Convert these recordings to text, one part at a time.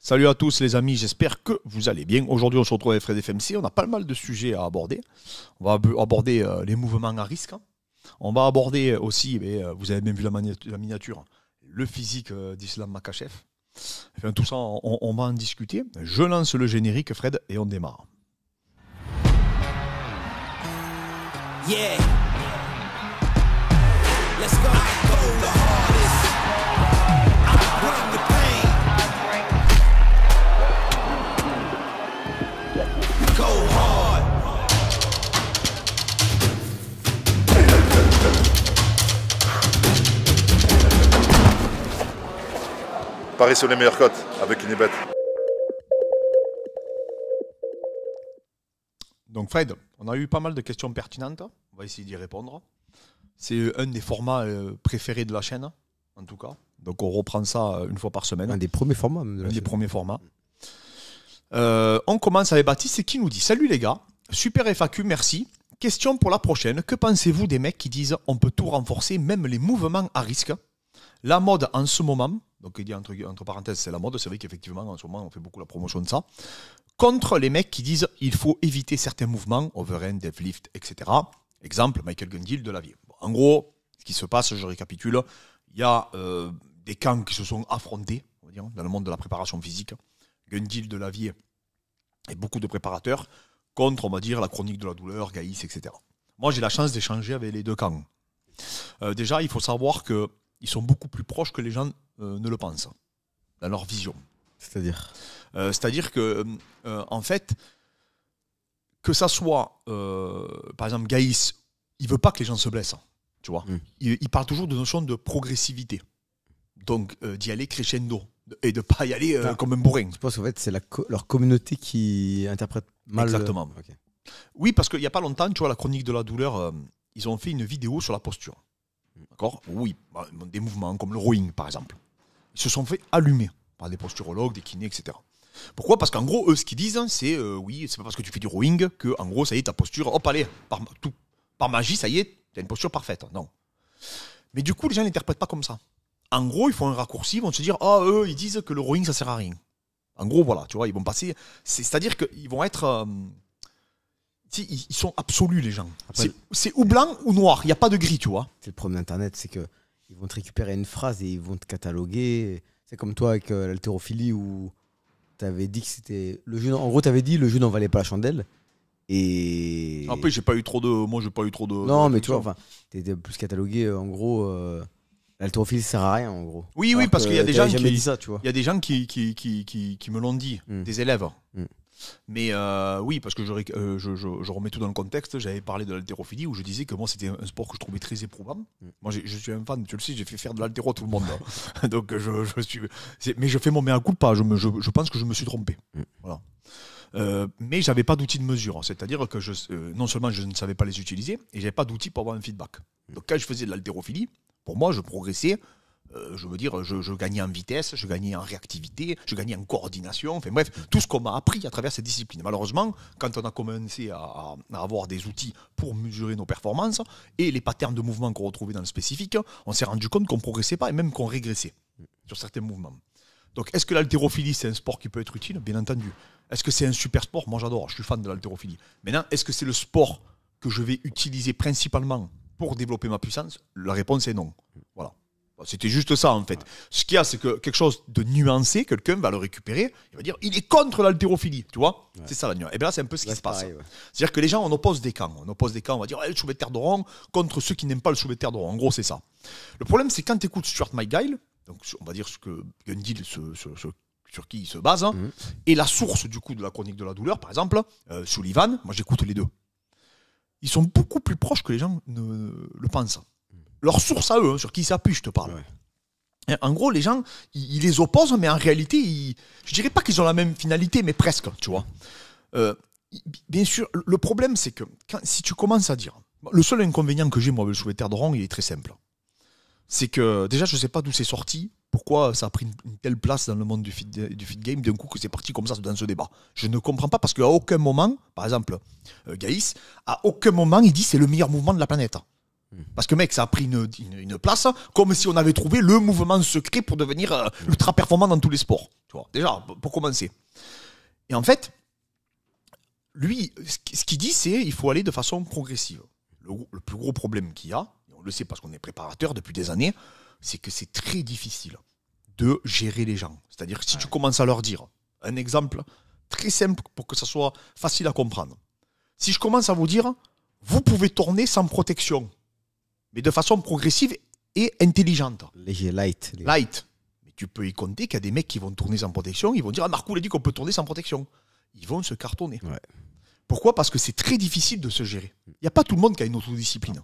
Salut à tous les amis, j'espère que vous allez bien. Aujourd'hui on se retrouve avec Fred FMC, on a pas mal de sujets à aborder. On va aborder les mouvements à risque. On va aborder aussi, vous avez même vu la miniature, le physique d'Islam Makhachev. Enfin, tout ça, on va en discuter. Je lance le générique Fred et on démarre. Yeah. Let's go. I go the hardest. I bring the pain. Go hard. Paris sur les meilleures cotes avec Unibet. Donc Fred, on a eu pas mal de questions pertinentes. On va essayer d'y répondre. C'est un des formats préférés de la chaîne, en tout cas. Donc on reprend ça une fois par semaine. Un des premiers formats même de la chaîne. Premiers formats. On commence avec Baptiste qui nous dit « Salut les gars, super FAQ, merci. Question pour la prochaine. Que pensez-vous des mecs qui disent on peut tout renforcer, même les mouvements à risque? La mode en ce moment, donc il dit entre parenthèses c'est la mode, c'est vrai qu'effectivement en ce moment on fait beaucoup la promotion de ça, contre les mecs qui disent il faut éviter certains mouvements, overhand, deadlift, etc. Exemple, Michael Gundil de la vie. Bon, en gros, ce qui se passe, je récapitule, il y a des camps qui se sont affrontés, on va dire, dans le monde de la préparation physique. Gundil de la vie et beaucoup de préparateurs contre, on va dire, la chronique de la douleur, Gaïs, etc. Moi, j'ai la chance d'échanger avec les deux camps. Déjà, il faut savoir qu'ils sont beaucoup plus proches que les gens ne le pensent, dans leur vision. C'est-à-dire C'est-à-dire que, en fait, que ça soit, par exemple, Gaïs, il veut pas que les gens se blessent, tu vois. Il parle toujours de notion de progressivité. Donc, d'y aller crescendo et de pas y aller comme un bourrin. Je pense qu'en fait, c'est leur communauté qui interprète mal. Exactement. Okay. Oui, parce qu'il n'y a pas longtemps, tu vois, la chronique de la douleur, ils ont fait une vidéo sur la posture. D'accord? Oui, des mouvements comme le rowing, par exemple. Ils se sont fait allumer par des posturologues, des kinés, etc. Pourquoi? Parce qu'en gros, eux, ce qu'ils disent, c'est oui, c'est pas parce que tu fais du rowing que, en gros, ça y est, ta posture, hop, allez, par magie, ça y est, tu as une posture parfaite. Non. Mais du coup, les gens n'interprètent pas comme ça. En gros, ils font un raccourci, ils vont se dire, eux, ils disent que le rowing, ça sert à rien. En gros, voilà, tu vois, ils vont passer. C'est-à-dire qu'ils vont être. Ils sont absolus, les gens. C'est ou blanc ou noir, il n'y a pas de gris, tu vois. C'est le problème d'Internet, c'est qu'ils vont te récupérer une phrase et ils vont te cataloguer. C'est comme toi avec l'haltérophilie où tu avais dit que c'était. En gros, tu avais dit le jeu n'en valait pas la chandelle. Et. Après, j'ai pas eu trop de. Non, mais tu vois, enfin, tu étais plus catalogué, en gros. L'haltérophilie ça sert à rien, en gros. Oui, oui, parce qu'il y a des gens qui. Dit ça, tu vois. Il y a des gens qui me l'ont dit, des élèves. Mais oui, parce que je remets tout dans le contexte, j'avais parlé de l'haltérophilie où je disais que moi c'était un sport que je trouvais très éprouvant. Moi je suis un fan, tu le sais, j'ai fait faire de l'haltéro à tout le monde. Donc mais je fais mon mea culpa, je pense que je me suis trompé. Voilà. Mais j'avais pas d'outils de mesure, c'est-à-dire que non seulement je ne savais pas les utiliser, et j'avais pas d'outils pour avoir un feedback. Donc quand je faisais de l'haltérophilie, pour moi je progressais. Je veux dire, je gagnais en vitesse, je gagnais en réactivité, je gagnais en coordination, enfin bref, tout ce qu'on m'a appris à travers cette discipline. Malheureusement, quand on a commencé à avoir des outils pour mesurer nos performances et les patterns de mouvement qu'on retrouvait dans le spécifique, on s'est rendu compte qu'on ne progressait pas et même qu'on régressait sur certains mouvements. Donc est-ce que l'haltérophilie c'est un sport qui peut être utile? Bien entendu. Est-ce que c'est un super sport? Moi j'adore, je suis fan de l'haltérophilie. Maintenant, est-ce que c'est le sport que je vais utiliser principalement pour développer ma puissance? La réponse est non. Voilà. C'était juste ça en fait. Ce qu'il y a, c'est que quelque chose de nuancé, quelqu'un va le récupérer, il va dire il est contre l'haltérophilie, tu vois. C'est ça la nuance. Et bien là, c'est un peu ce qui se passe. Pareil, ouais. C'est-à-dire que les gens, on oppose des camps. On va dire le soulevé de terre de rond contre ceux qui n'aiment pas le soulevé de terre de rond. En gros, c'est ça. Le problème, c'est quand tu écoutes Stuart McGill, donc on va dire ce que Gundil sur qui il se base, et la source du coup de la chronique de la douleur, par exemple, Sullivan, moi j'écoute les deux. Ils sont beaucoup plus proches que les gens ne le pensent. Leur source à eux, sur qui ils s'appuient, je te parle. Ouais. En gros, les gens, ils les opposent, mais en réalité, je dirais pas qu'ils ont la même finalité, mais presque, tu vois. Bien sûr, le problème, c'est que si tu commences à dire... Le seul inconvénient que j'ai, moi, avec le soulevé de terre de rond, il est très simple. C'est que, déjà, je sais pas d'où c'est sorti, pourquoi ça a pris une telle place dans le monde du fit game, d'un coup que c'est parti comme ça dans ce débat. Je ne comprends pas, parce qu'à aucun moment, par exemple, Gaïs, à aucun moment, il dit c'est le meilleur mouvement de la planète. Parce que mec, ça a pris une place comme si on avait trouvé le mouvement secret pour devenir ultra performant dans tous les sports. Tu vois, déjà, pour commencer. Et en fait, lui, ce qu'il dit, c'est qu'il faut aller de façon progressive. Le plus gros problème qu'il y a, et on le sait parce qu'on est préparateur depuis des années, c'est que c'est très difficile de gérer les gens. C'est-à-dire que si tu commences à leur dire un exemple très simple pour que ça soit facile à comprendre. Si je commence à vous dire, vous pouvez tourner sans protection, mais de façon progressive et intelligente. Léger, light. Light. Mais tu peux y compter qu'il y a des mecs qui vont tourner sans protection, ils vont dire, Marco, il a dit qu'on peut tourner sans protection. Ils vont se cartonner. Ouais. Pourquoi ? Parce que c'est très difficile de se gérer. Il n'y a pas tout le monde qui a une autodiscipline.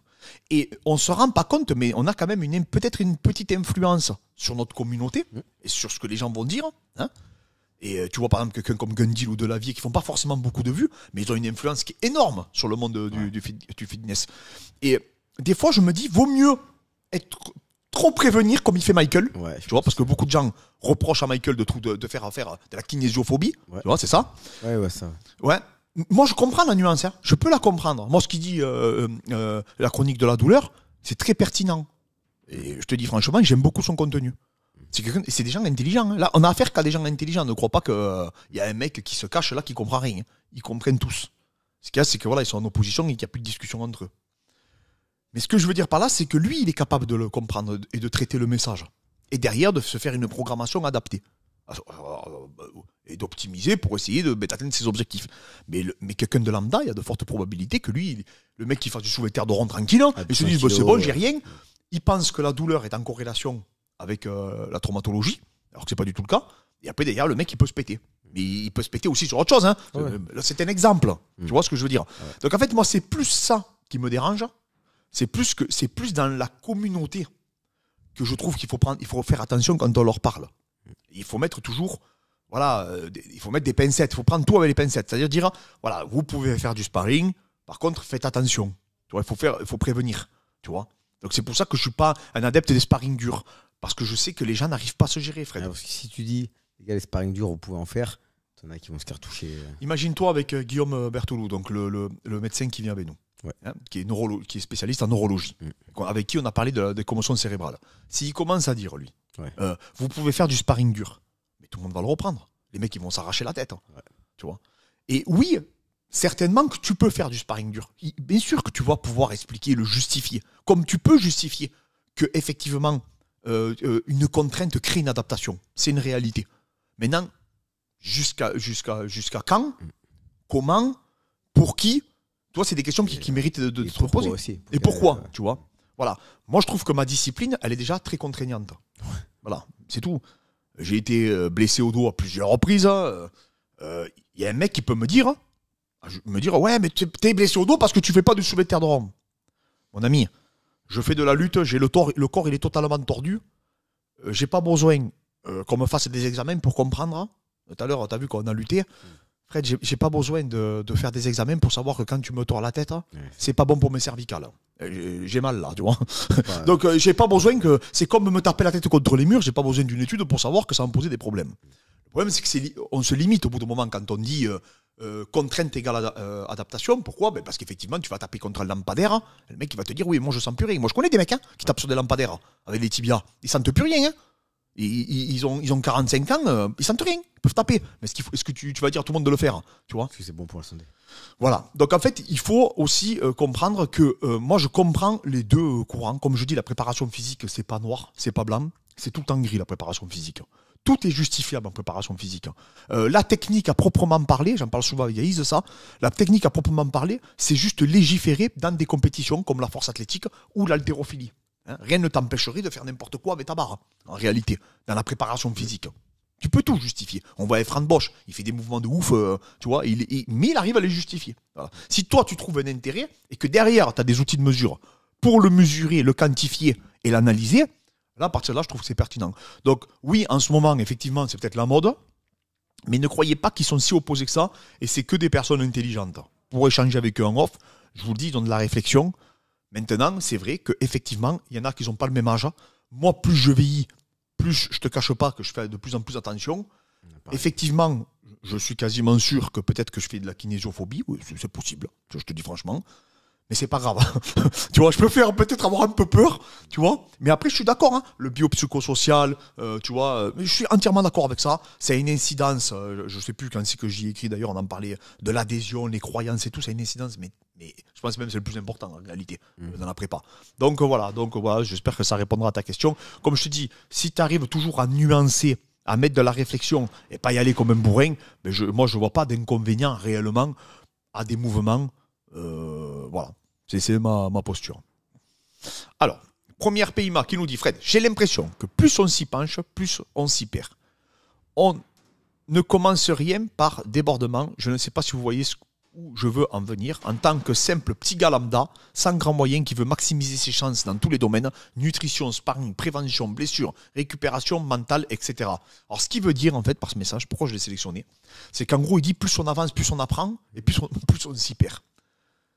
Et on ne se rend pas compte, mais on a quand même peut-être une petite influence sur notre communauté et sur ce que les gens vont dire. Hein. Et tu vois par exemple quelqu'un comme Gundil ou Delavier qui font pas forcément beaucoup de vues, mais ils ont une influence qui est énorme sur le monde du fitness. Et des fois, je me dis, vaut mieux être trop prévenir comme il fait Michael. Ouais, tu vois, parce que beaucoup de gens reprochent à Michael de faire de la kinésiophobie. Ouais. Tu vois, c'est ça. Ouais, ça. Ouais. Moi, je comprends la nuance. Hein. Je peux la comprendre. Moi, ce qu'il dit, la chronique de la douleur, c'est très pertinent. Et je te dis franchement, j'aime beaucoup son contenu. C'est des gens intelligents. Hein. Là, on a affaire qu'à des gens intelligents. Ne crois pas qu'il y a un mec qui se cache là qui comprend rien. Ils comprennent tous. Ce qu'il y a, c'est que voilà, ils sont en opposition et qu'il n'y a plus de discussion entre eux. Mais ce que je veux dire par là, c'est que lui, il est capable de le comprendre et de traiter le message. Et derrière, de se faire une programmation adaptée. Et d'optimiser pour essayer d'atteindre ses objectifs. Mais quelqu'un de lambda, il y a de fortes probabilités que lui, le mec qui fasse du soulevé de terre de rond tranquille, et se dit, c'est bon, j'ai rien. Il pense que la douleur est en corrélation avec la traumatologie, alors que c'est pas du tout le cas. Et après, derrière, le mec, il peut se péter. Mais il peut se péter aussi sur autre chose. Hein. Ouais. Là, c'est un exemple. Tu vois ce que je veux dire ? Ouais. Donc, en fait, moi, c'est plus ça qui me dérange. C'est plus dans la communauté que je trouve qu'il faut faire attention quand on leur parle. Il faut mettre toujours, il faut mettre des pincettes. Il faut prendre tout avec les pincettes. C'est-à-dire dire, voilà, vous pouvez faire du sparring. Par contre, faites attention. Tu vois, il faut prévenir. Tu vois. Donc, c'est pour ça que je suis pas un adepte des sparring durs. Parce que je sais que les gens n'arrivent pas à se gérer, Fred. Parce que si tu dis, les gars, les sparring durs, vous pouvez en faire, t'en as qui vont se faire toucher. Imagine-toi avec Guillaume Berthelou, donc le médecin qui vient avec nous, qui est spécialiste en neurologie, avec qui on a parlé des commotions cérébrales. S'il commence à dire, lui, vous pouvez faire du sparring dur, mais tout le monde va le reprendre. Les mecs, ils vont s'arracher la tête. Tu vois. Et oui, certainement que tu peux faire du sparring dur. Bien sûr que tu vas pouvoir expliquer, le justifier. Comme tu peux justifier que, effectivement, une contrainte crée une adaptation. C'est une réalité. Maintenant, jusqu'à quand, comment, pour qui, toi, c'est des questions qui méritent de se reposer. Aussi, et pourquoi, tu vois. Voilà. Moi, je trouve que ma discipline, elle est déjà très contraignante. Voilà, c'est tout. J'ai été blessé au dos à plusieurs reprises. Y a un mec qui peut me dire, ouais, mais t'es blessé au dos parce que tu fais pas de soulevé de terre de Rome. Mon ami, je fais de la lutte, le corps il est totalement tordu. J'ai pas besoin qu'on me fasse des examens pour comprendre. Tout à l'heure, tu as vu qu'on a lutté. Fred, j'ai pas besoin de faire des examens pour savoir que quand tu me tords la tête, c'est pas bon pour mes cervicales. J'ai mal là, tu vois. Donc, j'ai pas besoin que. C'est comme me taper la tête contre les murs, j'ai pas besoin d'une étude pour savoir que ça va me poser des problèmes. Le problème, c'est qu'on se limite au bout d'un moment quand on dit contrainte égale adaptation. Pourquoi ? Parce qu'effectivement, tu vas taper contre un lampadaire. Le mec, il va te dire, oui, moi, je sens plus rien. Moi, je connais des mecs qui tapent sur des lampadaires avec les tibias. Ils sentent plus rien. Hein. Ils ont 45 ans, ils sentent rien. Ils peuvent taper. Mais est-ce que tu vas dire à tout le monde de le faire ? Tu vois ? Parce que c'est bon pour la santé. Voilà. Donc, en fait, il faut aussi comprendre que moi, je comprends les deux courants. Comme je dis, la préparation physique, c'est pas noir, c'est pas blanc. C'est tout le temps gris, la préparation physique. Tout est justifiable en préparation physique. La technique à proprement parler, j'en parle souvent avec Yaïs, ça, la technique à proprement parler, c'est juste légiférer dans des compétitions comme la force athlétique ou l'haltérophilie. Rien ne t'empêcherait de faire n'importe quoi avec ta barre, en réalité, dans la préparation physique. Tu peux tout justifier. On voit Fran Bosch, il fait des mouvements de ouf, tu vois, mais il arrive à les justifier. Voilà. Si toi, tu trouves un intérêt et que derrière, tu as des outils de mesure pour le mesurer, le quantifier et l'analyser, là, à partir de là, je trouve que c'est pertinent. Donc, oui, en ce moment, effectivement, c'est peut-être la mode, mais ne croyez pas qu'ils sont si opposés que ça, et c'est que des personnes intelligentes. Pour échanger avec eux en off, je vous le dis, ils ont de la réflexion. Maintenant, c'est vrai qu'effectivement, il y en a qui n'ont pas le même âge. Moi, plus je vieillis, plus je te cache pas que je fais de plus en plus attention. Effectivement, je suis quasiment sûr que peut-être que je fais de la kinésiophobie. Oui, c'est possible, je te dis franchement. Mais c'est pas grave. Tu vois, je préfère peut-être avoir un peu peur, tu vois. Mais après, je suis d'accord, hein. Le biopsychosocial, tu vois, je suis entièrement d'accord avec ça. Ça a une incidence, je sais plus quand c'est que j'y ai écrit d'ailleurs, on en parlait de l'adhésion, les croyances et tout, ça a une incidence, mais je pense même que c'est le plus important en réalité, dans la prépa. Donc voilà, j'espère que ça répondra à ta question. Comme je te dis, si tu arrives toujours à nuancer, à mettre de la réflexion et pas y aller comme un bourrin, ben moi je vois pas d'inconvénient réellement à des mouvements. Voilà, c'est ma posture. Alors, première PIMA qui nous dit, Fred, j'ai l'impression que plus on s'y penche, plus on s'y perd. On ne commence rien par débordement. Je ne sais pas si vous voyez où je veux en venir. En tant que simple petit gars lambda, sans grand moyen, qui veut maximiser ses chances dans tous les domaines, nutrition, sparring, prévention, blessure, récupération mentale, etc. Alors, ce qu'il veut dire, en fait, par ce message, pourquoi je l'ai sélectionné, c'est qu'en gros, il dit plus on avance, plus on apprend, et plus on s'y perd.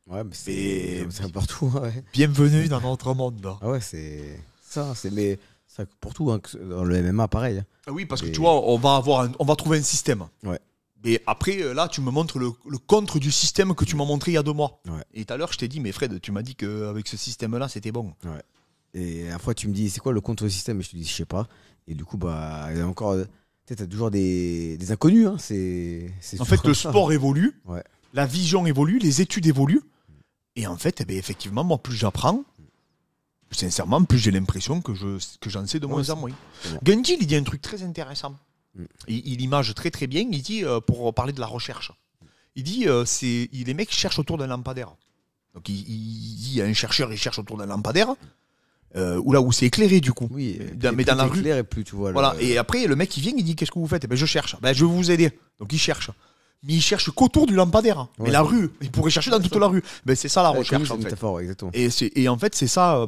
Ouais, mais c'est partout. Ouais. Bienvenue dans notre monde. Là. Ah ouais, c'est ça. Mais ça pour tout. Hein, dans le MMA, pareil. Ah oui, parce que tu vois, on va trouver un système. Ouais. Et après, là, tu me montres le contre du système que tu m'as montré il y a 2 mois. Ouais. Et tout à l'heure, je t'ai dit, mais Fred, tu m'as dit qu'avec ce système-là, c'était bon. Ouais. Et à la fois, tu me dis, c'est quoi le contre système? Et je te dis, je sais pas. Et du coup, bah, il y a encore. Tu as toujours des inconnus. Hein. En fait, le sport évolue, ouais. La vision évolue, les études évoluent. Et en fait, effectivement, moi, plus j'apprends, sincèrement, plus j'ai l'impression que j'en sais de moins en moins. Bon. Gandhi, il dit un truc très intéressant. Il image très très bien. Il dit, pour parler de la recherche, il dit, les mecs cherchent autour d'un lampadaire. Donc il dit, un chercheur, il cherche autour d'un lampadaire, où c'est éclairé du coup. Oui, mais dans la rue. Et plus tu vois. Voilà. Et après, le mec, il vient, il dit, qu'est-ce que vous faites? Je cherche. Je vais vous aider. Donc il cherche. Mais il cherche qu'autour du lampadaire. Ouais. Mais la rue, il pourrait chercher dans toute la rue. C'est ça la recherche, en fait. Métaphore, exactement. Et en fait, c'est ça,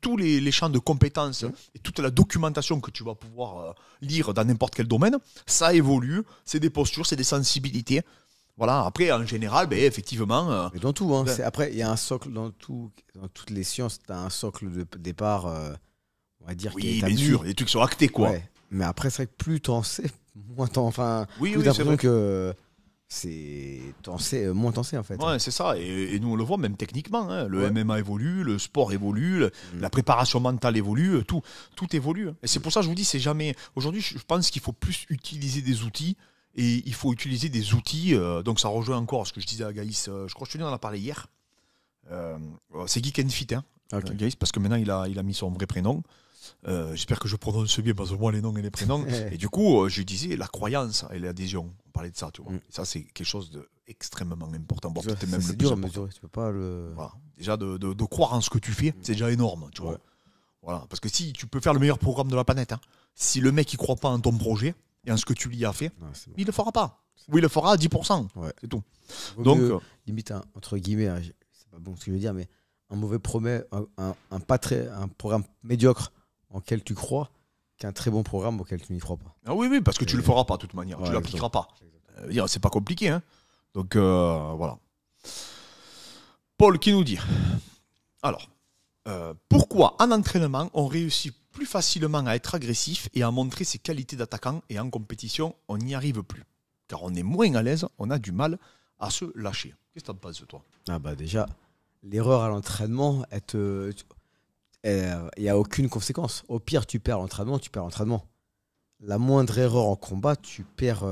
tous les champs de compétences et toute la documentation que tu vas pouvoir lire dans n'importe quel domaine, ça évolue, c'est des postures, c'est des sensibilités. Voilà, après, en général, effectivement... Mais dans tout, hein, après, il y a un socle dans toutes les sciences, tu as un socle de départ, on va dire, qui est établi. Oui, bien sûr, les trucs sont actés, quoi. Ouais. Mais après, c'est vrai que plus t'en sais, moins t'en... Enfin, oui, plus l'impression que t'en sais, moins t'en sais, en fait. Ouais, c'est ça. Et nous, on le voit même techniquement. Hein. Le MMA évolue, le sport évolue, la préparation mentale évolue, tout évolue. Et c'est pour ça que je vous dis, c'est jamais... Aujourd'hui, je pense qu'il faut plus utiliser des outils. Et il faut utiliser des outils. Donc, ça rejoint encore ce que je disais à Gaïs. Je crois que je te en a parlé hier. C'est Geek and Fit, hein, okay. Gaïs, parce que maintenant, il a mis son vrai prénom. J'espère que je prononce bien parce que moi les noms et les prénoms et du coup je disais la croyance et l'adhésion, on parlait de ça, tu vois. Ça c'est quelque chose d'extrêmement important. Bon, c'est même dur à mesurer, tu peux pas le... Voilà. Déjà de croire en ce que tu fais, c'est déjà énorme, tu vois. Voilà. Parce que si tu peux faire le meilleur programme de la planète, hein, si le mec il croit pas en ton projet et en ce que tu lui as fait, il le fera pas. Ou il le fera à 10%, c'est tout. Donc limite entre guillemets, c'est pas bon ce que je veux dire, mais un mauvais un programme médiocre auquel tu crois qu'un très bon programme auquel tu n'y crois pas. Ah oui, parce que tu le feras pas de toute manière, tu l'appliqueras pas. C'est pas compliqué, hein. Donc voilà. Paul qui nous dit, alors, pourquoi en entraînement on réussit plus facilement à être agressif et à montrer ses qualités d'attaquant et en compétition on n'y arrive plus? Car on est moins à l'aise, on a du mal à se lâcher. Qu'est-ce que t'en penses, toi? Ah bah déjà, l'erreur à l'entraînement, il n'y a aucune conséquence. Au pire, tu perds l'entraînement, tu perds l'entraînement. La moindre erreur en combat, tu perds...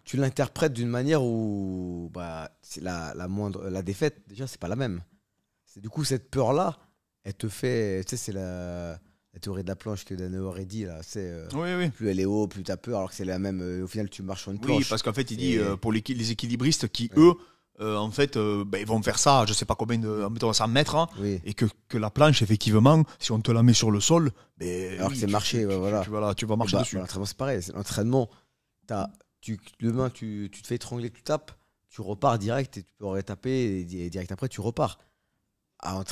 tu l'interprètes d'une manière où c'est la défaite, déjà, c'est pas la même. Du coup, cette peur-là, elle te fait... Tu sais, c'est la théorie de la planche que Dana aurait dit. Là, plus elle est haut, plus tu as peur, alors que c'est la même... au final, tu marches sur une planche. Oui, parce qu'en fait, il dit, pour les équilibristes qui, eux... en fait, ils vont faire ça, je sais pas combien de 100 mètres, hein, et que la planche, effectivement, si on te la met sur le sol, alors que c'est marché, voilà. Tu vas marcher dessus. L'entraînement, c'est pareil. L'entraînement, demain, tu te fais étrangler, tu tapes, tu repars direct et tu peux retaper et direct après, tu repars. En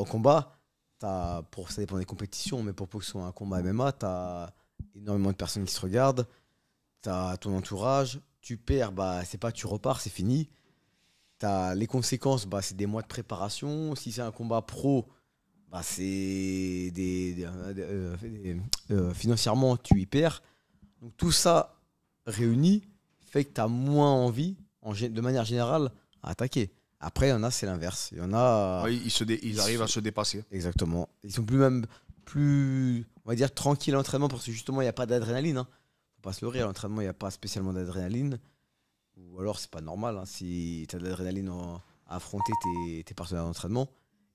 combat, ça dépend des compétitions, mais pour que ce soit un combat MMA, tu as énormément de personnes qui se regardent, tu as ton entourage, tu perds, c'est pas tu repars, c'est fini. T'as les conséquences, c'est des mois de préparation. Si c'est un combat pro, c'est financièrement, tu y perds. Donc tout ça réuni fait que tu as moins envie, de manière générale, à attaquer. Après, il y en a, c'est l'inverse. Il y en a. Ouais, ils arrivent à se dépasser. Exactement. Ils sont plus, on va dire, tranquilles à l'entraînement parce que justement, il n'y a pas d'adrénaline. Hein. Faut pas se leurrer, à l'entraînement, il n'y a pas spécialement d'adrénaline. Ou alors, c'est pas normal. Hein, si tu as de l'adrénaline à affronter tes partenaires d'entraînement.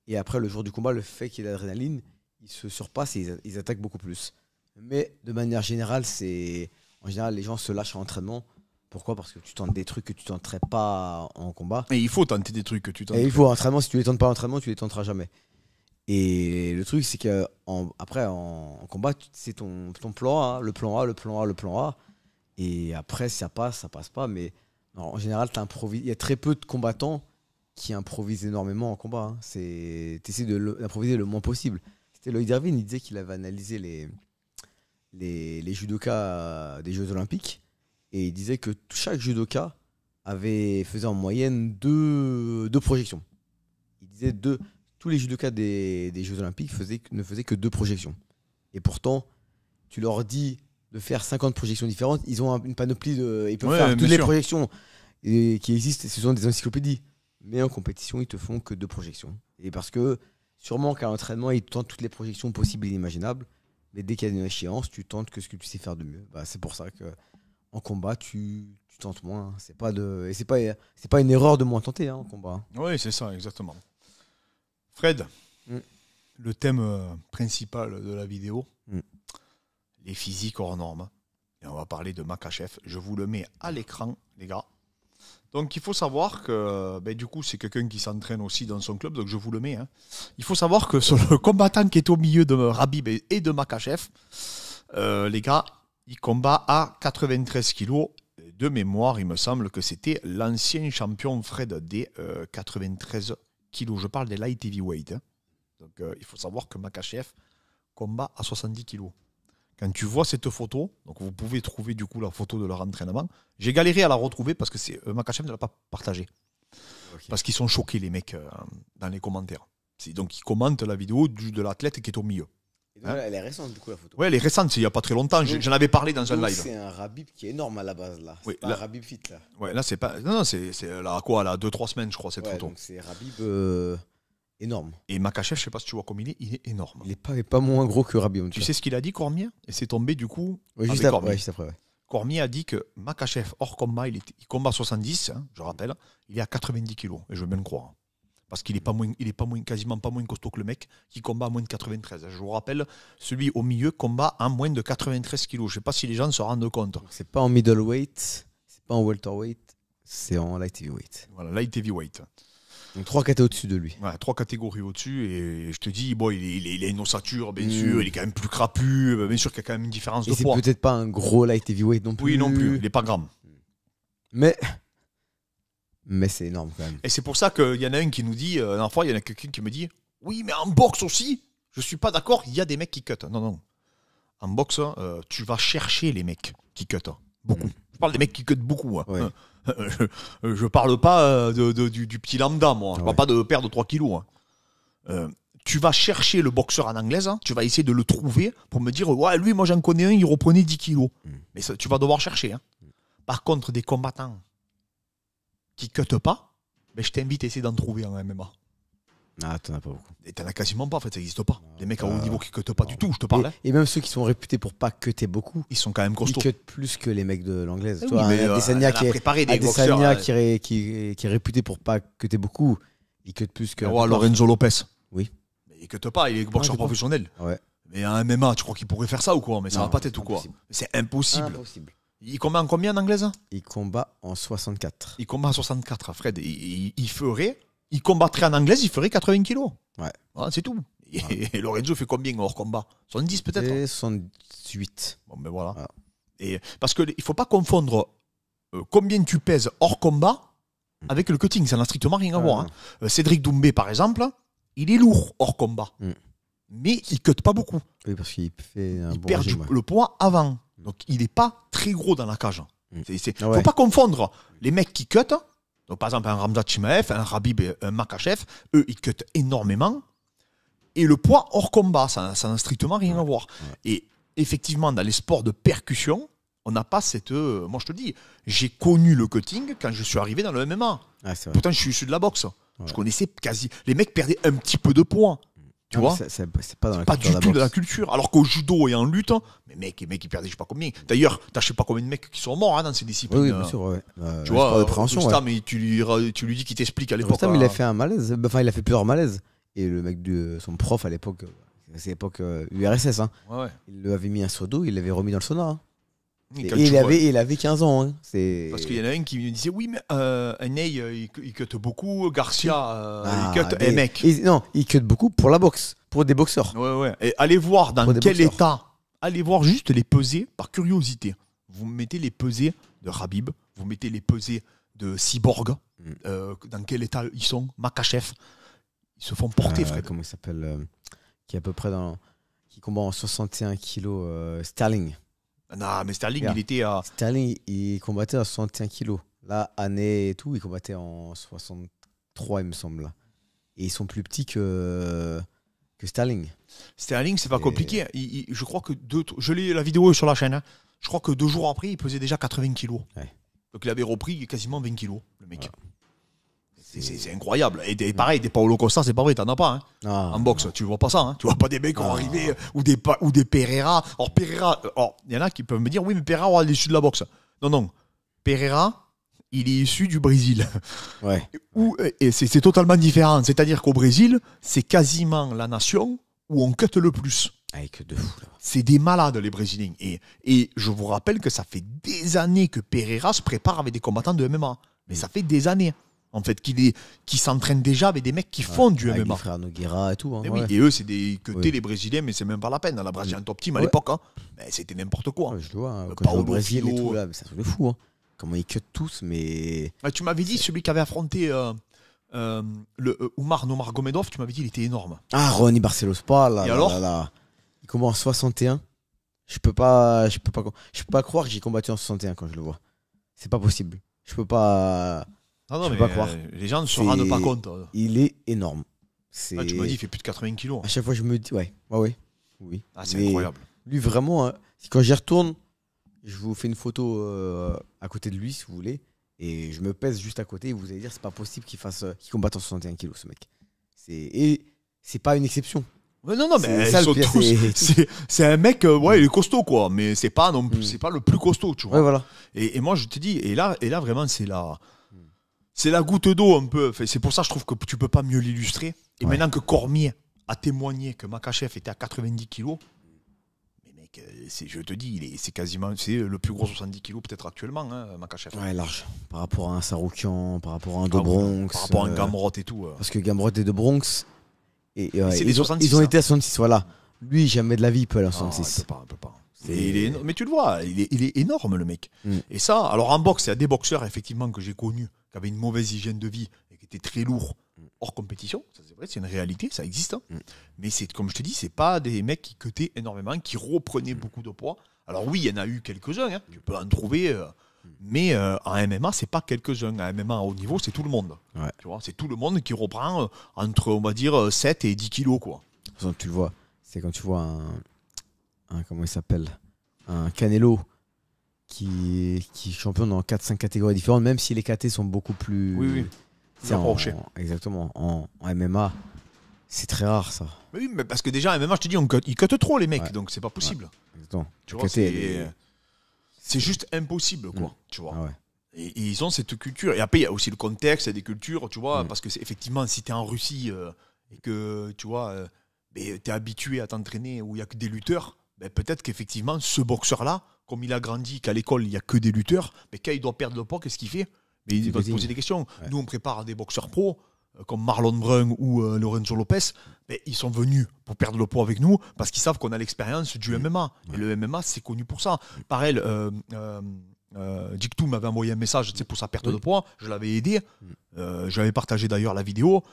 Et après, le jour du combat, le fait qu'il y ait de l'adrénaline, ils se surpassent et ils attaquent beaucoup plus. Mais de manière générale, en général, les gens se lâchent à l'entraînement. Pourquoi ? Parce que tu tentes des trucs que tu tenterais pas en combat. Et il faut tenter des trucs que tu tentes. Et il faut entraînement, si tu les tentes pas en entraînement, tu les tenteras jamais. Et le truc, c'est qu'après, en combat, c'est ton plan A, le plan A, le plan A, le plan A. Et après, ça passe pas. Mais non, en général, il y a très peu de combattants qui improvisent énormément en combat. Hein. Tu essaies d'improviser le moins possible. C'était Lloyd Irvine, il disait qu'il avait analysé les judokas des Jeux Olympiques. Et il disait que chaque judoka faisait en moyenne deux projections. Il disait tous les judokas des Jeux Olympiques ne faisaient que 2 projections. Et pourtant, tu leur dis de faire 50 projections différentes, ils ont une panoplie ils peuvent faire toutes les projections qui existent, ce sont des encyclopédies. Mais en compétition, ils te font que 2 projections. Et parce que, sûrement qu'à l'entraînement, ils tentent toutes les projections possibles et inimaginables. Mais dès qu'il y a une échéance, tu tentes que ce que tu sais faire de mieux. C'est pour ça que en combat, tu tentes moins. C'est pas une erreur de moins tenter en combat. Oui, c'est ça, exactement. Fred, le thème principal de la vidéo, les physiques hors normes. Et on va parler de Makhachev. Je vous le mets à l'écran, les gars. Donc, il faut savoir que, du coup, c'est quelqu'un qui s'entraîne aussi dans son club, donc je vous le mets. Hein. Il faut savoir que sur le combattant qui est au milieu de Khabib et de Makhachev, les gars, il combat à 93 kilos. De mémoire, il me semble que c'était l'ancien champion Fred des 93 kilos. Je parle des light heavyweight. Hein. Donc, il faut savoir que Makhachev combat à 70 kilos. Quand tu vois cette photo, donc vous pouvez trouver du coup la photo de leur entraînement. J'ai galéré à la retrouver parce que Makhachev ne l'a pas partagée. Okay. Parce qu'ils sont choqués, les mecs, dans les commentaires. Donc, ils commentent la vidéo de l'athlète qui est au milieu. Hein, elle est récente, du coup, la photo. Oui, elle est récente, il n'y a pas très longtemps. J'en avais parlé dans un live. C'est un Khabib qui est énorme à la base, là. C'est pas un Khabib fit, là. Ouais, là, c'est pas. Non, c'est là, quoi, là, 2-3 semaines, je crois, cette photo. Donc, c'est Khabib énorme. Et Makhachev, je ne sais pas si tu vois comme il est énorme. Il n'est pas moins gros que Khabib. Tu sais ce qu'il a dit, Cormier ? Et c'est tombé, du coup. Juste après. Cormier a dit que Makhachev, hors combat, il combat 70, hein, je rappelle, il est à 90 kilos. Et je veux bien le croire. Parce qu'il est quasiment pas moins costaud que le mec qui combat à moins de 93. Je vous rappelle, celui au milieu combat à moins de 93 kilos. Je ne sais pas si les gens se rendent compte. C'est pas en middleweight, c'est pas en welterweight, c'est en light heavyweight. Voilà, light heavyweight. Donc 3 catégories au-dessus de lui. Ouais, 3 catégories au-dessus. Et je te dis, bon, il a une ossature, bien sûr. Il est quand même plus crapu. Bien sûr qu'il y a quand même une différence de poids. C'est peut-être pas un gros light heavyweight non plus. Oui, non plus. Il n'est pas grand. Mais c'est énorme quand même. Et c'est pour ça qu'il y en a un qui nous dit, la dernière fois, il y en a quelqu'un qui me dit, oui, mais en boxe aussi, je suis pas d'accord, il y a des mecs qui cut. Non. En boxe, tu vas chercher les mecs qui cut. Beaucoup. Je parle des mecs qui cut beaucoup. Hein. Ouais. Je parle pas du petit lambda, moi. Je parle pas de perdre 3 kilos. Hein. Tu vas chercher le boxeur en anglaise, hein. Tu vas essayer de le trouver pour me dire, ouais, lui, moi j'en connais un, il reprenait 10 kilos. Mais ça, tu vas devoir chercher. Hein. Par contre, des combattants qui ne pas, je t'invite à essayer d'en trouver en MMA. Ah, t'en as pas beaucoup. Et t'en as quasiment pas, en fait, ça n'existe pas. Les mecs à haut niveau qui ne pas du tout, je te parle. Et même ceux qui sont réputés pour pas cutter beaucoup, ils sont quand même costauds. Ils cuttent plus que les mecs de l'anglaise. Oui, Adesanya qui est réputé pour pas cutter beaucoup, il cutte plus que. Lorenzo Lopez. Oui. Mais il cutte pas, il est boxeur professionnel. Ouais. Mais en MMA, tu crois qu'il pourrait faire ça ou quoi ? Mais ça va pas être ou quoi ? C'est impossible. Il combat en combien en anglaise ? Il combat en 64. Il combat en 64, Fred. Il combattrait en anglaise, il ferait 80 kilos. Ouais. Voilà, c'est tout. Et Lorenzo fait combien hors combat ? 70 peut-être ? 78. Bon, ben voilà. Et parce qu'il ne faut pas confondre combien tu pèses hors combat avec le cutting. Ça n'a strictement rien à voir. Hein. Cédric Doumbé, par exemple, il est lourd hors combat. Mais il ne cut pas beaucoup. Oui, parce qu'il perd le poids avant. Donc, il n'est pas très gros dans la cage. Il ne faut pas confondre les mecs qui cut. Donc, par exemple, un Khamzat Chimaev, un Khabib et un Makhachev, eux, ils cut énormément. Et le poids hors combat, ça n'a strictement rien à voir. Et effectivement, dans les sports de percussion, on n'a pas cette. Moi, je te dis, j'ai connu le cutting quand je suis arrivé dans le MMA. Ah, c'est vrai. Pourtant, je suis issu de la boxe. Ouais. Je connaissais quasi. Les mecs perdaient un petit peu de poids. Tu vois, c'est pas dans la pas culture du tout de la boxe. culture. Alors qu'au judo et en lutte, mais mec, ils perdaient je sais pas combien. D'ailleurs, t'as je sais pas combien de mecs qui sont morts dans ces disciplines. Oui, bien sûr, ouais. Tu vois, de préhension, Rustam, mais tu lui dis qu'il t'explique à l'époque. Rustam, il a fait un malaise. Enfin, il a fait plusieurs malaises. Et le mec de son prof à l'époque, c'est l'époque URSS, hein, Ouais. il lui avait mis un seau d'eau, il l'avait remis dans le sauna. Hein. Et Et quand tu vois- il avait 15 ans. Hein. Parce qu'il y en a un qui me disait oui, mais Ney, il cut beaucoup. Garcia, il cut. mais- Mec. Non, il cut beaucoup pour la boxe, pour des boxeurs. Ouais. Et allez voir dans Pour des quel boxeurs. état. Allez voir juste les pesées par curiosité. Vous mettez les pesées de Khabib, vous mettez les pesées de Cyborg. Dans quel état ils sont. Makachev. Ils se font porter, frère. Comment il s'appelle qui est à peu près dans. Qui combat en 61 kilos, Sterling. Non, mais Sterling, Regarde. il était à. Sterling, il combattait à 61 kilos. Là, Année et tout, il combattait en 63, il me semble. Là. Et ils sont plus petits que Sterling. Sterling, c'est pas Et- compliqué. Je crois que je l'ai la vidéo est sur la chaîne. Hein. Je crois que 2 jours après, il pesait déjà 80 kilos. Ouais. Donc il avait repris quasiment 20 kilos, le mec. Voilà. C'est incroyable. Et pareil, des Paolo Costa, c'est pas vrai, t'en as pas. Hein. Ah, En boxe, tu vois pas ça. Hein. Tu vois pas des mecs qui vont Ah. arriver ou des Pereira. Alors Pereira, il y en a qui peuvent me dire oui, mais Pereira, il est issu de la boxe. Non. Pereira, il est issu du Brésil. ouais. Et c'est totalement différent. C'est-à-dire qu'au Brésil, c'est quasiment la nation où on cut le plus. Avec de fou là. C'est des malades, les Brésiliens. Et je vous rappelle que ça fait des années que Pereira se prépare avec des combattants de MMA. Mais ça fait des années, en fait, qu'il s'entraîne déjà avec des mecs qui font du Avec MMA. les frères Nogueira et tout. Hein, Et, ouais. oui, et eux, c'est des cutés, Oui. les Brésiliens, mais c'est même pas la peine. La Brésilien Top Team à Ouais. l'époque, hein, mais c'était n'importe quoi. Ouais, je le vois. Hein, Le quand je vais au Paolo Brésil et Filho. tout, là, mais c'est un truc de fou. Hein. Comment ils cut tous, mais. Ah, tu m'avais dit, celui qui avait affronté Umar Nurmagomedov, tu m'avais dit, il était énorme. Ah, Ronnie Barcelos, pas là. Et là, alors là, là. Il combat en 61. Je peux pas croire que j'ai combattu en 61 quand je le vois. C'est pas possible. Je peux pas. Non, Je peux mais pas croire. les gens ne se C'est- rendent pas compte. Il est énorme. C'est. Ah, tu m'as dit, il fait plus de 80 kilos. À chaque fois, je me dis, ouais. Oui. Ah, c'est Mais incroyable. Lui, vraiment, hein, quand j'y retourne, je vous fais une photo à côté de lui, si vous voulez, et je me pèse juste à côté, et vous allez dire, c'est pas possible qu'il combatte en 61 kilos, ce mec. Et c'est pas une exception. Mais non, mais C'est ça, ils le sont pire, tous- c'est un mec, ouais, il est costaud, quoi, mais c'est pas non plus, c'est pas le plus costaud, tu vois. Ouais, voilà. Et moi, je te dis, et là vraiment, c'est la goutte d'eau un peu. Enfin, c'est pour ça que je trouve que tu peux pas mieux l'illustrer. Et Ouais. maintenant que Cormier a témoigné que Makachev était à 90 kilos, mais mec, je te dis, c'est le plus gros 70 kilos peut-être actuellement, hein, Makachev. Ouais, large. Par rapport à un Saroukian, par rapport à un Ah, Dobronx. par rapport à un Gamrot et tout. Parce que Gamrot est de Bronx. Et ouais, c'est des ils ont 66, hein. été à 66, voilà. Lui, jamais de la vie, il peut aller à Ah, 66. il peut pas. C'est- Et mais tu le vois, il est énorme, le mec. Mm. Et ça, alors en boxe, il y a des boxeurs effectivement que j'ai connus qui avaient une mauvaise hygiène de vie et qui étaient très lourds hors compétition. Ça, c'est vrai, c'est une réalité, ça existe. Hein. Mm. Mais c'est comme je te dis, c'est pas des mecs qui cutaient énormément, qui reprenaient beaucoup de poids. Alors oui, il y en a eu quelques-uns, hein. Tu peux en trouver. Mais en MMA, c'est pas quelques-uns. En MMA à haut niveau, c'est tout le monde. Ouais. Tu vois, c'est tout le monde qui reprend entre, on va dire, 7 et 10 kilos, quoi. De toute façon, tu le vois. C'est quand tu vois un comment il s'appelle, un Canelo qui est champion dans 4-5 catégories différentes, même si les KT sont beaucoup plus. Oui. C'est exactement. En MMA, c'est très rare ça. Oui, mais parce que déjà, MMA, je te dis, ils cutent trop, les mecs, Ouais. donc c'est pas possible. Exactement. Tu Le vois, KT, elle est- c'est juste impossible, quoi. Mm. Tu vois. Ah ouais. Et ils ont cette culture. Et après, il y a aussi le contexte, il y a des cultures, tu vois, Mm. parce que effectivement, si tu es en Russie et que, tu vois, tu es habitué à t'entraîner où il n'y a que des lutteurs, ben, peut-être qu'effectivement, ce boxeur-là, comme il a grandi, qu'à l'école, il n'y a que des lutteurs, mais quand il doit perdre le poids, qu'est-ce qu'il fait? Mais il C'est va se possible. poser des questions. Ouais. Nous, on prépare des boxeurs pros, comme Marlon Brun ou Lorenzo Lopez. Mais ils sont venus pour perdre le poids avec nous parce qu'ils savent qu'on a l'expérience du MMA. Et le MMA, c'est connu pour ça. Pareil, Dictou m'avait envoyé un message, tu sais, pour sa perte de poids. Je l'avais aidé. J'avais partagé d'ailleurs la vidéo.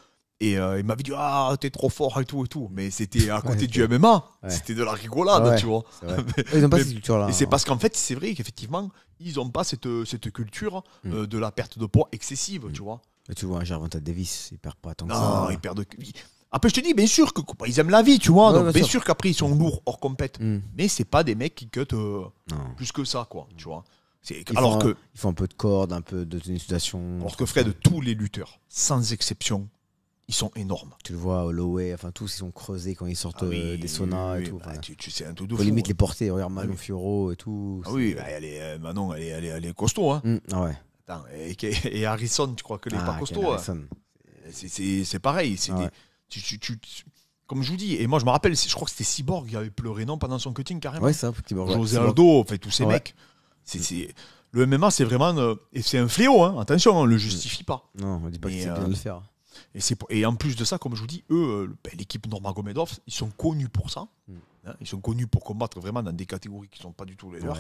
Et il m'avait dit, ah, t'es trop fort et tout et tout. Mais c'était à côté Ouais, du MMA. Ouais. C'était de la rigolade, Ouais, tu vois. c'est vrai. Ils n'ont pas Mais- cette culture-là. Et c'est parce qu'en fait, c'est vrai qu'effectivement, ils n'ont pas cette culture Mm. de la perte de poids excessive, tu vois. Tu vois, un Gervonta Davis, il perd pas tant que Non, ça. ils perdent. Après, je te dis, bien sûr ils aiment la vie, tu vois. Ouais, Donc, bien bien sûr qu'après, ils sont lourds hors compète. Mais c'est pas des mecs qui cut plus que ça, quoi. Tu vois. Ils font un peu de corde, un peu de tenue de sudation. Alors que Fred, tous les lutteurs, sans exception, ils sont énormes. Tu le vois, Holloway, enfin tous ils sont creusés quand ils sortent des saunas et tout. Bah, tu sais un truc de faut fou. limite les porter, regarde Manon Fiorot et tout. Ah oui, bah, Manon, elle est costaud. Hein. Ah ouais. Attends, et Harrison, tu crois qu'elle n'est pas costaud hein. C'est pareil. C'est comme je vous dis, et moi je me rappelle, je crois que c'était Cyborg qui avait pleuré non pendant son cutting carrément. Ouais, ça, Cyborg. José Aldo, fait tous ces mecs. Le MMA, c'est vraiment et c'est un fléau. Hein. Attention, on le justifie pas. Non, on dit pas que c'est bien de le faire. Et en plus de ça, comme je vous dis, eux, l'équipe Nurmagomedov, ils sont connus pour ça. Hein, ils sont connus pour combattre vraiment dans des catégories qui ne sont pas du tout les leurs.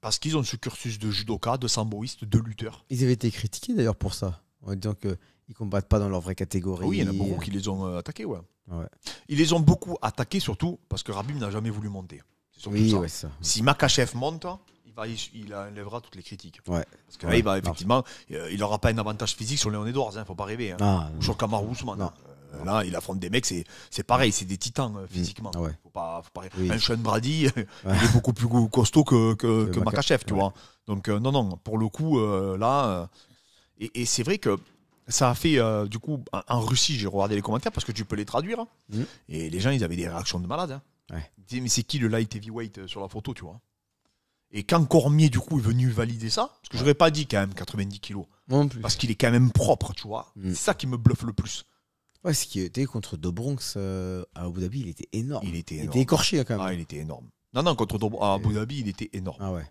Parce qu'ils ont ce cursus de judoka, de samboïste, de lutteur. Ils avaient été critiqués d'ailleurs pour ça, en disant qu'ils ne combattent pas dans leur vraie catégorie. Oui, il y en a beaucoup qui les ont attaqués. Ouais. Ils les ont beaucoup attaqués, surtout parce que Rabib n'a jamais voulu monter. Oui, ouais, ça. Si Makhachev monte, il enlèvera toutes les critiques. Ouais. Parce que là, il va effectivement, il n'aura pas un avantage physique sur Léon Edwards, hein, faut pas rêver. Hein. Ou sur Kamaru Usman. Là, il affronte des mecs, c'est pareil, c'est des titans physiquement. Faut pas rêver. Oui. Un Sean Brady, il est beaucoup plus costaud que Makhachev, tu vois. Donc non, pour le coup, là, et c'est vrai que ça a fait, du coup, en Russie, j'ai regardé les commentaires parce que tu peux les traduire. Et les gens, ils avaient des réactions de malades. Hein. Ils disaient, mais c'est qui le light heavyweight sur la photo, tu vois? Et quand Cormier, du coup, est venu valider ça, parce que j'aurais pas dit quand même 90 kilos. Non plus. Parce qu'il est quand même propre, tu vois. C'est ça qui me bluffe le plus. Ouais, ce qui était contre Do Bronx à Abu Dhabi, il était énorme. Il était écorché quand même. Ah, il était énorme. Non, contre Abu Dhabi, il était énorme. Ah ouais.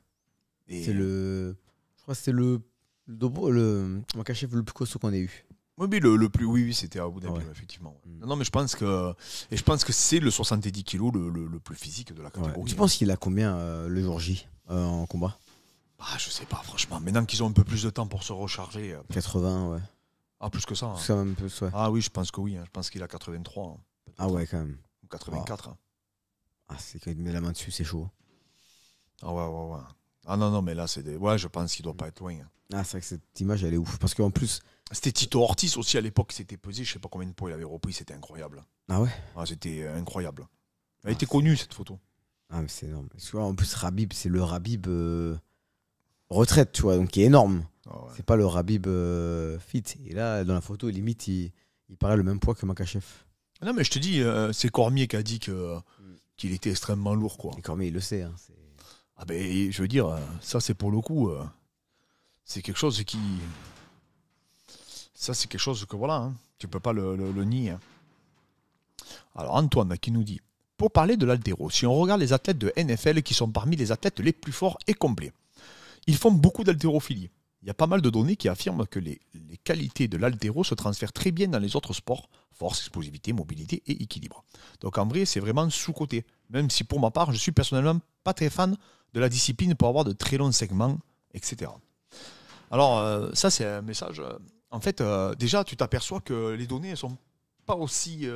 Et c'est je crois que c'est le Makhachev le plus costaud qu'on ait eu. Oui, c'était à Abu Dhabi, effectivement. Non, mais je pense que c'est le 70 kilos le plus physique de la catégorie. Tu penses qu'il a combien le jour J en combat? Je sais pas, franchement. Maintenant qu'ils ont un peu plus de temps pour se recharger. 80, ouais. Ah, plus que ça. Hein. Ça même plus, ouais. Ah oui, je pense que oui. Hein. Je pense qu'il a 83. Hein. Ah ouais, quand même. Ou 84. Ah, c'est quand il met la main dessus, c'est chaud. Ah ouais. Ah non, mais là, c'est des... Ouais, je pense qu'il doit pas être loin. Hein. Ah, c'est vrai que cette image, elle est ouf. Parce qu'en plus... C'était Tito Ortiz aussi à l'époque, s'était pesé, je sais pas combien de poids il avait repris, c'était incroyable. Ah ouais? Ah, c'était incroyable. Elle était connue, cette photo. Ah, mais c'est énorme. Parce que, en plus, Rabib, c'est le Rabib retraite, tu vois, donc qui est énorme. C'est pas le Rabib fit. Et là, dans la photo, limite, il paraît le même poids que Makhachev. Non, mais je te dis, c'est Cormier qui a dit qu'il était extrêmement lourd, quoi. Et Cormier, il le sait. Hein, ah ben, je veux dire, ça, c'est pour le coup, c'est quelque chose qui... Ça, c'est quelque chose que, voilà, hein, tu peux pas le nier. Hein. Alors, Antoine, qui nous dit, pour parler de l'haltéro, si on regarde les athlètes de NFL qui sont parmi les athlètes les plus forts et complets, ils font beaucoup d'haltérophilie. Il y a pas mal de données qui affirment que les qualités de l'haltéro se transfèrent très bien dans les autres sports, force, explosivité, mobilité et équilibre. Donc en vrai, c'est vraiment sous-coté. Même si pour ma part, je suis personnellement pas très fan de la discipline pour avoir de très longs segments, etc. Alors ça, c'est un message... En fait, déjà, tu t'aperçois que les données ne sont pas aussi...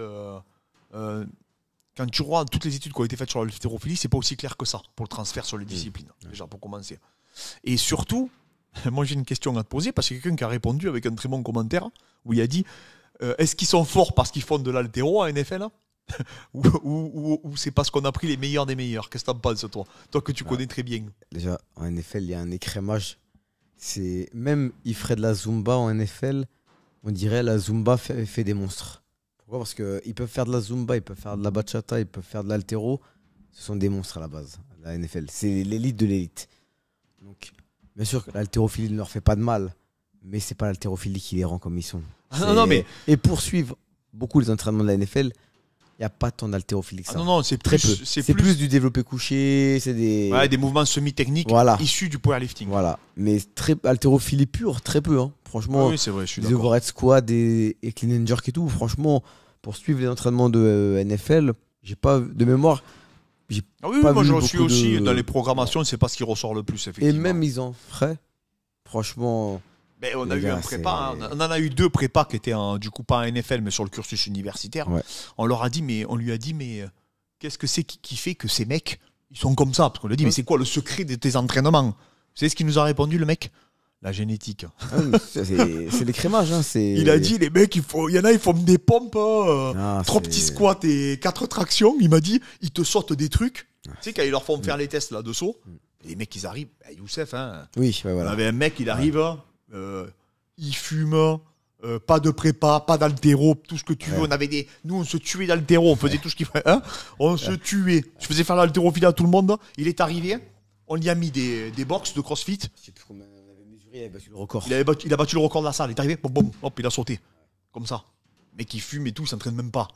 quand tu regardes toutes les études qui ont été faites sur l'haltérophilie, c'est pas aussi clair que ça pour le transfert sur les disciplines, déjà, pour commencer. Et surtout, moi j'ai une question à te poser, parce qu'il y a quelqu'un qui a répondu avec un très bon commentaire, où il a dit est-ce qu'ils sont forts parce qu'ils font de l'haltéro à NFL ou c'est parce qu'on a pris les meilleurs des meilleurs? Qu'est-ce que t'en penses, toi? Toi que tu connais très bien. Déjà, en NFL, il y a un écrémage. Même il ferait de la Zumba en NFL, on dirait la Zumba fait des monstres. Pourquoi? Parce qu'ils peuvent faire de la Zumba, ils peuvent faire de la bachata, ils peuvent faire de l'haltéro. Ce sont des monstres à la base, la NFL. C'est l'élite de l'élite. Donc, bien sûr que l'haltérophilie ne leur fait pas de mal, mais c'est pas l'haltérophilie qui les rend comme ils sont. Mais... Et poursuivre beaucoup les entraînements de la NFL, il n'y a pas tant d'haltérophilie que ça. Non, c'est très peu. C'est plus du développé couché, c'est des mouvements semi-techniques issus du powerlifting. Voilà, mais haltérophilie pure, très peu. Hein. Franchement, oui, c'est vrai, je suis d'accord. Les overhead squat et clean and jerk et tout, franchement, pour suivre les entraînements de NFL, j'ai pas de mémoire. Moi je suis aussi dans les programmations, c'est pas ce qui ressort le plus, effectivement. Et même ils en feraient, franchement. Mais on a eu un prépa, on en a eu 2 prépas qui étaient du coup pas en NFL mais sur le cursus universitaire. Ouais. On lui a dit mais qu'est-ce que c'est qui fait que ces mecs ils sont comme ça? Parce qu'on lui a dit mais c'est quoi le secret de tes entraînements? Vous savez ce qu'il nous a répondu, le mec? La génétique. Ah oui, c'est l'écrémage. Hein, il a dit, les mecs, il y en a, ils font des pompes, 3 petits squats et 4 tractions. Il m'a dit, ils te sortent des trucs. Tu sais, quand ils leur font faire les tests là, de saut, les mecs, ils arrivent. Youssef, hein. Oui, ouais, voilà. On avait un mec, il arrive, il fume, pas de prépa, pas d'altéro, tout ce que tu veux. On avait nous, on se tuait d'altéro, on faisait tout ce qu'il fallait. Hein, on se tuait. Je faisais faire l'haltérophilie à tout le monde. Il est arrivé, on lui a mis des box de CrossFit. Je sais plus combien on avait mesuré, il a battu le record. Il a battu le record de la salle. Il est arrivé, boum, boum, hop, il a sauté. Comme ça. Mais qui fume et tout, il s'entraîne même pas.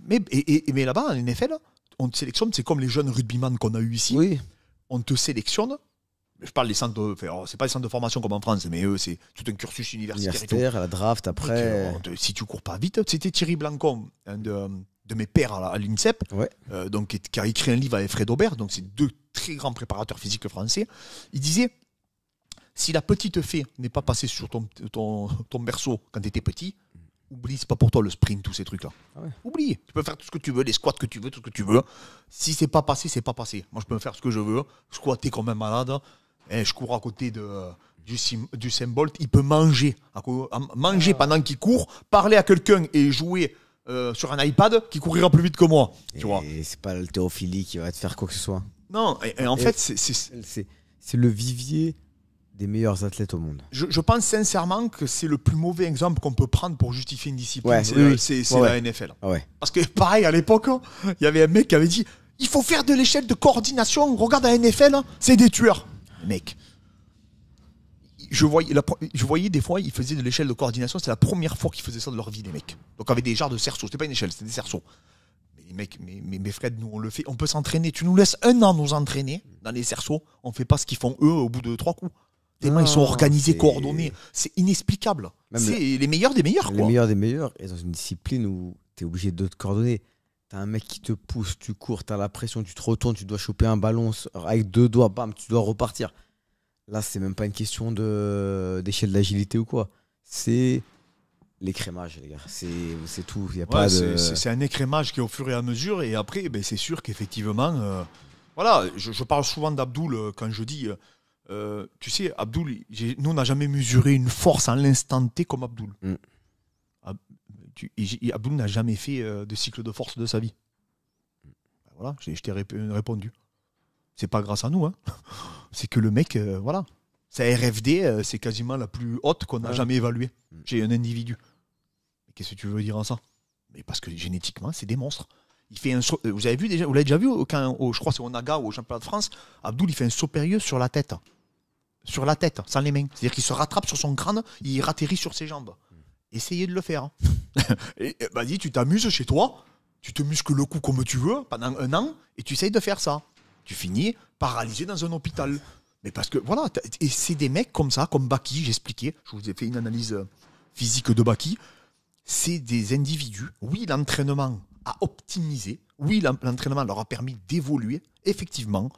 Mais là-bas, en NFL, on te sélectionne, c'est comme les jeunes rugbyman qu'on a eu ici. Oui. On te sélectionne. Je parle des centres c'est pas des centres de formation comme en France, mais eux, c'est tout un cursus universitaire. À la draft, après. Si tu cours pas vite, c'était Thierry Blancon, un de mes pairs à l'INSEP, donc, qui a écrit un livre avec Fred Aubert, donc c'est 2 très grands préparateurs physiques français. Il disait, si la petite fée n'est pas passée sur ton berceau quand tu étais petit, oublie, c'est pas pour toi le sprint, tous ces trucs-là. Ah ouais. Oublie, tu peux faire tout ce que tu veux, les squats que tu veux, tout ce que tu veux. Si c'est pas passé, c'est pas passé. Moi, je peux faire ce que je veux, squatter comme un malade. Je cours à côté du Usain Bolt, il peut manger pendant qu'il court, parler à quelqu'un et jouer sur un iPad qui courira plus vite que moi. Tu vois. Et c'est pas l'haltérophilie qui va te faire quoi que ce soit. Non, et en fait, c'est le vivier des meilleurs athlètes au monde. Je pense sincèrement que c'est le plus mauvais exemple qu'on peut prendre pour justifier une discipline. C'est la NFL. Ouais. Parce que pareil, à l'époque, il y avait un mec qui avait dit, il faut faire de l'échelle de coordination. Regarde la NFL, c'est des tueurs. Mec, je voyais des fois, ils faisaient de l'échelle de coordination. C'était la première fois qu'ils faisaient ça de leur vie, les mecs. Donc avec des genres de cerceaux. C'était pas une échelle, c'était des cerceaux. Mais les mecs, mais Fred, nous on le fait. On peut s'entraîner. Tu nous laisses 1 an nous entraîner dans les cerceaux. On fait pas ce qu'ils font eux au bout de 3 coups. Tellement ils sont organisés, coordonnés. C'est inexplicable. C'est les meilleurs des meilleurs. Les meilleurs des meilleurs. Et dans une discipline où tu es obligé de te coordonner. T'as un mec qui te pousse, tu cours, t'as la pression, tu te retournes, tu dois choper un ballon avec 2 doigts, bam, tu dois repartir. Là, c'est même pas une question d'échelle d'agilité ou quoi. C'est l'écrémage, les gars. C'est tout. Y a pas de... c'est un écrémage qui est au fur et à mesure. Et après, c'est sûr qu'effectivement, voilà, je parle souvent d'Abdoul quand je dis, tu sais, Abdoul, nous, on n'a jamais mesuré une force à l'instant T comme Abdoul. Abdoul n'a jamais fait de cycle de force de sa vie. Voilà, je t'ai répondu. C'est pas grâce à nous, hein. C'est que le mec, voilà. Sa RFD, c'est quasiment la plus haute qu'on n'a jamais évaluée chez un individu. Mais qu'est-ce que tu veux dire en ça? Mais parce que génétiquement, c'est des monstres. Il fait un saut. Vous l'avez déjà vu quand, je crois que c'est au Naga ou au championnat de France, Abdoul il fait un saut périlleux sur la tête. Sur la tête, sans les mains. C'est-à-dire qu'il se rattrape sur son crâne, il ratterrit sur ses jambes. Essayez de le faire. Vas-y, tu t'amuses chez toi, tu te muscles le cou comme tu veux pendant 1 an et tu essayes de faire ça. Tu finis paralysé dans un hôpital. Mais parce que, voilà, et c'est des mecs comme ça, comme Baki, j'expliquais, je vous ai fait une analyse physique de Baki. C'est des individus, oui, l'entraînement a optimisé, oui, l'entraînement leur a permis d'évoluer, effectivement,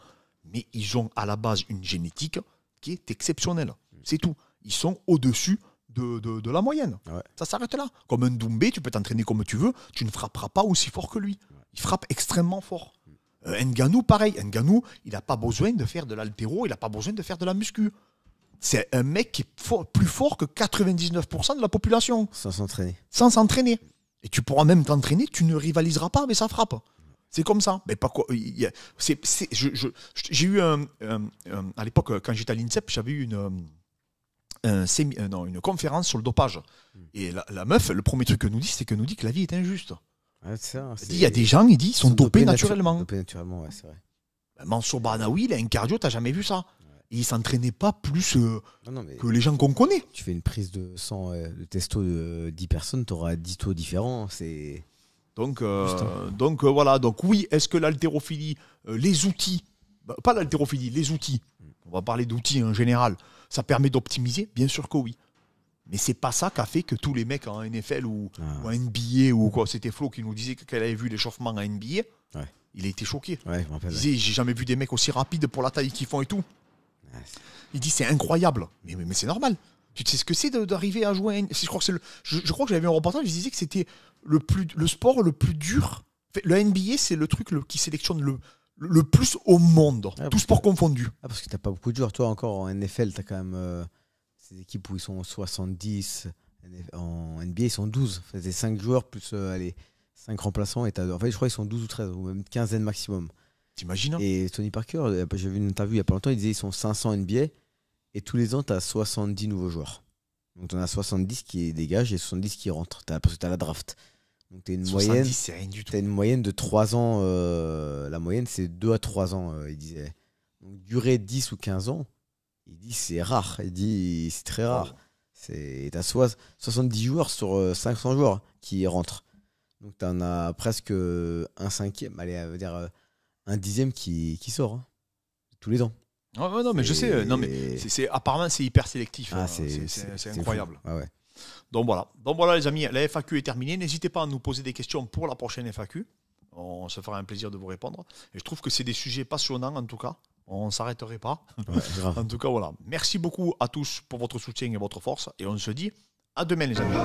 mais ils ont à la base une génétique qui est exceptionnelle. C'est tout. Ils sont au-dessus de la moyenne. Ouais. Ça s'arrête là. Comme un Doumbé, tu peux t'entraîner comme tu veux, tu ne frapperas pas aussi fort que lui. Il frappe extrêmement fort. Ngannou, pareil. Ngannou, il n'a pas besoin de faire de l'haltéro, il n'a pas besoin de faire de la muscu. C'est un mec qui est plus fort que 99% de la population. Sans s'entraîner. Sans s'entraîner. Et tu pourras même t'entraîner, tu ne rivaliseras pas avec sa frappe. C'est comme ça. Mais pas quoi. J'ai eu à l'époque, quand j'étais à l'INSEP, j'avais eu une conférence sur le dopage. Et la meuf, le premier truc qu'elle nous dit, c'est qu'elle nous dit que la vie est injuste. Ouais, il y a des gens, ils sont dopés naturellement. Dopés naturellement, ouais, c'est vrai. Mansour Banaoui, il a un cardio, t'as jamais vu ça. Ouais. Et il s'entraînait pas plus que les gens qu'on connaît. Tu fais une prise de sang de testo de 10 personnes, t'auras 10 taux différents. C'est... Donc voilà. Donc oui, est-ce que l'haltérophilie, les outils, pas l'haltérophilie, les outils, on va parler d'outils en général, ça permet d'optimiser? Bien sûr que oui. Mais c'est pas ça qu'a fait que tous les mecs en NFL ou en NBA ou quoi, c'était Flo qui nous disait qu'elle avait vu l'échauffement en NBA. Ouais. Il a été choqué. Ouais, il disait, j'ai jamais vu des mecs aussi rapides pour la taille qu'ils font et tout. Ouais. Il dit c'est incroyable. Mais c'est normal. Tu sais ce que c'est d'arriver à jouer je crois que je crois que j'avais vu un reportage, je disais que c'était le sport le plus dur. Le NBA, c'est le truc qui sélectionne le plus au monde. Tout sport confondu. Parce que t'as pas beaucoup de joueurs. Toi encore en NFL, t'as quand même... ces équipes où ils sont 70, en NBA, ils sont 12. Enfin, c'est 5 joueurs plus 5 remplaçants. En fait, je crois qu'ils sont 12 ou 13, ou même une quinzaine maximum. T'imagines, hein? Et Tony Parker, j'ai vu une interview il n'y a pas longtemps, il disait qu'ils sont 500 NBA et tous les ans, tu as 70 nouveaux joueurs. Donc, tu en as 70 qui dégagent et 70 qui rentrent parce que tu as la draft. Donc, tu as une 70, moyenne. c'est rien du tout. Tu as une moyenne de 3 ans. La moyenne, c'est 2 à 3 ans, il disait. Donc, durer 10 ou 15 ans, il dit c'est rare. Il dit c'est très rare. Tu as 70 joueurs sur 500 joueurs qui rentrent. Donc, tu en as presque un cinquième, allez, à dire un dixième qui sort tous les ans. Ouais, non, mais je sais. Non, mais apparemment, c'est hyper sélectif. Ah, c'est incroyable. Ah ouais. Donc voilà, les amis, la FAQ est terminée. N'hésitez pas à nous poser des questions pour la prochaine FAQ. On se fera un plaisir de vous répondre. Et je trouve que c'est des sujets passionnants, en tout cas. On ne s'arrêterait pas. Ouais, grave. En tout cas, voilà. Merci beaucoup à tous pour votre soutien et votre force. Et on se dit à demain, les amis.